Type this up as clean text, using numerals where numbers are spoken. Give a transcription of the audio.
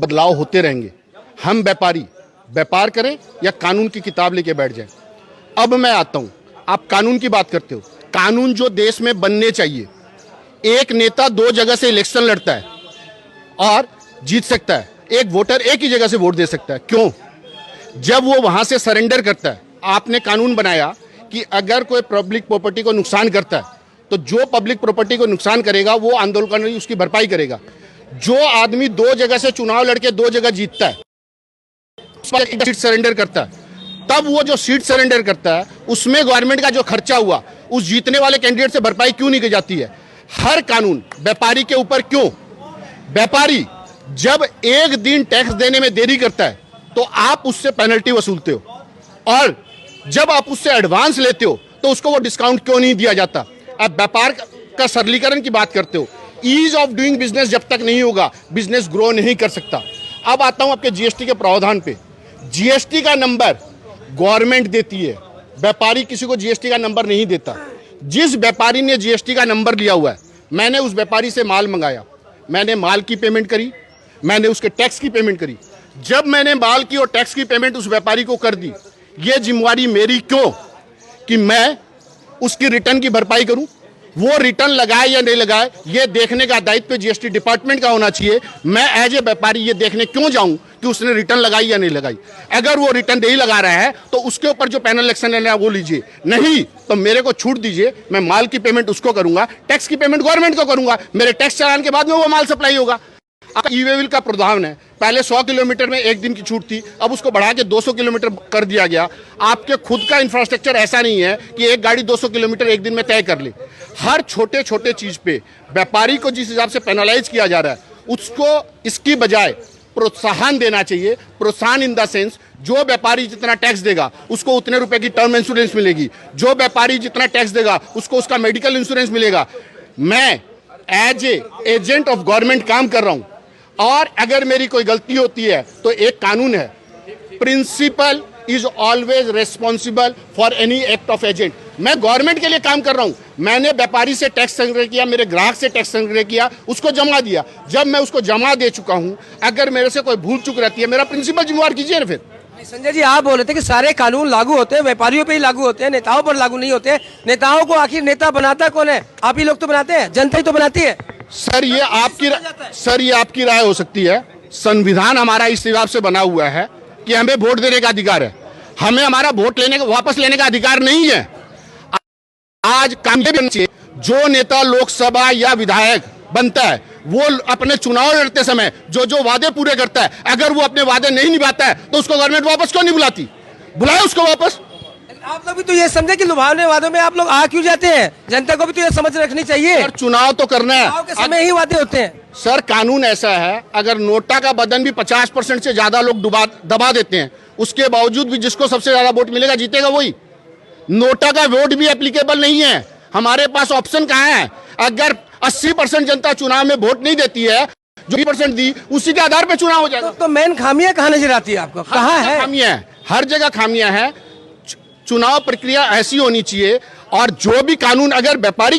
बदलाव होते रहेंगे। हम व्यापारी व्यापार करें या कानून की किताब लेके बैठ जाएं। अब मैं आता हूं, आप कानून की बात करते हो, कानून जो देश में बनने चाहिए। एक नेता 2 जगह से इलेक्शन लड़ता है और जीत सकता है, एक वोटर एक ही जगह से वोट दे सकता है। क्यों? जब वो वहां से सरेंडर करता है, आपने कानून बनाया कि अगर कोई पब्लिक प्रॉपर्टी को नुकसान करता है तो जो पब्लिक प्रॉपर्टी को नुकसान करेगा वो आंदोलन करने उसकी भरपाई करेगा। जो आदमी 2 जगह से चुनाव लड़के 2 जगह जीतता है, एक सीट सरेंडर करता है, तब वो जो सीट सरेंडर करता है उसमें गवर्नमेंट का जो खर्चा हुआ उस जीतने वाले कैंडिडेट से भरपाई क्यों नहीं की जाती है? हर कानून व्यापारी के ऊपर क्यों? व्यापारी जब एक दिन टैक्स देने में देरी करता है तो आप उससे पेनल्टी वसूलते हो, और जब आप उससे एडवांस लेते हो तो उसको वो डिस्काउंट क्यों नहीं दिया जाता? अब व्यापार का सरलीकरण की बात करते हो, ईज ऑफ डूइंग बिजनेस जब तक नहीं होगा बिजनेस ग्रो नहीं कर सकता। अब आता हूं आपके जीएसटी के प्रावधान पे। जीएसटी का नंबर गवर्नमेंट देती है, व्यापारी किसी को जीएसटी का नंबर नहीं देता। जिस व्यापारी ने जीएसटी का नंबर लिया हुआ है, मैंने उस व्यापारी से माल मंगाया, मैंने माल की पेमेंट करी, मैंने उसके टैक्स की पेमेंट करी। जब मैंने माल की और टैक्स की पेमेंट उस व्यापारी को कर दी, ये जिम्मेवारी मेरी क्यों कि मैं उसकी रिटर्न की भरपाई करूं? वो रिटर्न लगाए या नहीं लगाए ये देखने का दायित्व जीएसटी डिपार्टमेंट का होना चाहिए। मैं एज ए व्यापारी ये देखने क्यों जाऊं कि उसने रिटर्न लगाई या नहीं लगाई? अगर वो रिटर्न नहीं लगा रहा है तो उसके ऊपर जो पैनल एक्शन लेना है वो लीजिए, नहीं तो मेरे को छूट दीजिए। मैं माल की पेमेंट उसको करूंगा, टैक्स की पेमेंट गवर्नमेंट को करूंगा, मेरे टैक्स चालान के बाद में वो माल सप्लाई होगा। ई वे बिल का प्रावधान है, पहले 100 किलोमीटर में 1 दिन की छूट थी, अब उसको बढ़ा के 200 किलोमीटर कर दिया गया। आपके खुद का इंफ्रास्ट्रक्चर ऐसा नहीं है कि एक गाड़ी 200 किलोमीटर एक दिन में तय कर ले। हर छोटे छोटे चीज पे व्यापारी को जिस हिसाब से पेनलाइज किया जा रहा है उसको इसकी बजाय प्रोत्साहन देना चाहिए। प्रोत्साहन इन द सेंस, जो व्यापारी जितना टैक्स देगा उसको उतने रुपए की टर्म इंश्योरेंस मिलेगी, जो व्यापारी जितना टैक्स देगा उसको उसका मेडिकल इंश्योरेंस मिलेगा। मैं as a agent of government काम कर रहा हूं, और अगर मेरी कोई गलती होती है तो एक कानून है, principal is always responsible for any act of agent. मैं गवर्नमेंट के लिए काम कर रहा हूं, मैंने व्यापारी से टैक्स संग्रह किया, मेरे ग्राहक से टैक्स संग्रह किया, उसको जमा दिया। जब मैं उसको जमा दे चुका हूं, अगर मेरे से कोई भूल चूक रहती है, मेरा प्रिंसिपल जिम्मेवार कीजिए ना। फिर संजय जी, आप बोल रहे थे कि सारे कानून लागू होते हैं, व्यापारियों पे ही लागू होते हैं, नेताओं पर लागू नहीं होते। नेताओं को आखिर नेता बनाता कौन है? आप ही लोग तो बनाते हैं, जनता ही तो बनाती है। सर ये आपकी राय हो सकती है। संविधान हमारा इस हिसाब से बना हुआ है कि हमें वोट देने का अधिकार है, हमें हमारा वोट लेने का वापस लेने का अधिकार नहीं है। आज काम जो नेता लोकसभा या विधायक बनता है वो अपने चुनाव लड़ते समय जो जो वादे पूरे करता है, अगर वो अपने वादे नहीं निभाता है तो उसको गवर्नमेंट वापस क्यों नहीं बुलाती? बुलाए उसको वापस। आप लोग भी तो ये समझे कि लुभावने वादों में आप लोग आ क्यों जाते हैं? जनता को भी तो ये समझ रखनी चाहिए। सर चुनाव तो करना है, चुनाव के समय ही वादे होते हैं। सर कानून ऐसा है, अगर नोटा का बदन भी 50% से ज्यादा लोग दबा देते हैं, उसके बावजूद भी जिसको सबसे ज्यादा वोट मिलेगा जीतेगा वही। नोटा का वोट भी एप्लीकेबल नहीं है, हमारे पास ऑप्शन कहाँ है? अगर 80% जनता चुनाव में वोट नहीं देती है, जो 20% दी उसी के आधार पर चुनाव हो जाएगा। तो मेन खामियां कहाँ नजर आती है आपको? कहाँ है खामियां? हर जगह खामियां हैं। चुनाव प्रक्रिया ऐसी होनी चाहिए, और जो भी कानून अगर व्यापारी के